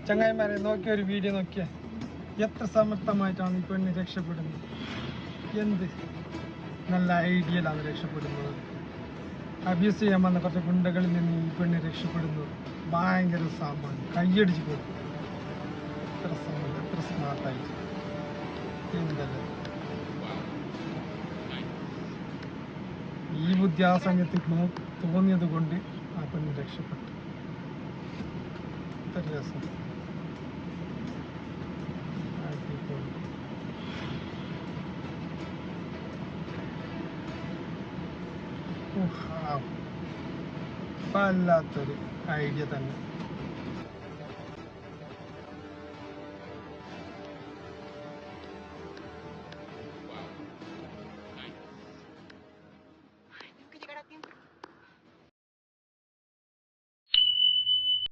ചങ്ങായിമാരെ നോക്കിയ ഒരു വീഡിയോ നോക്കിയ എത്ര സമർത്ഥമായിട്ടാണ് ഈ പെണ്ണ് രക്ഷപ്പെടുന്നത്. എന്ത് നല്ല ഐഡിയയിലാണ് രക്ഷപ്പെടുന്നത്. അബ്യൂസ് ചെയ്യാൻ വന്ന കുറച്ച് ഗുണ്ടകളിൽ നിന്ന് ഈ പെണ്ണ് രക്ഷപ്പെടുന്നത് ഭയങ്കര സാമാന്യം, കയ്യടിച്ച് പോകും. എത്ര സ്മാർട്ടായിട്ട് എന്തല്ലേ ഈ ബുദ്ധി ആ സമയത്ത് തോന്നിയത് കൊണ്ട് ആ പെണ്ണ് രക്ഷപ്പെട്ടു. എത്ര രസം. വല്ലാത്തൊരു ഐഡിയ തന്നെ.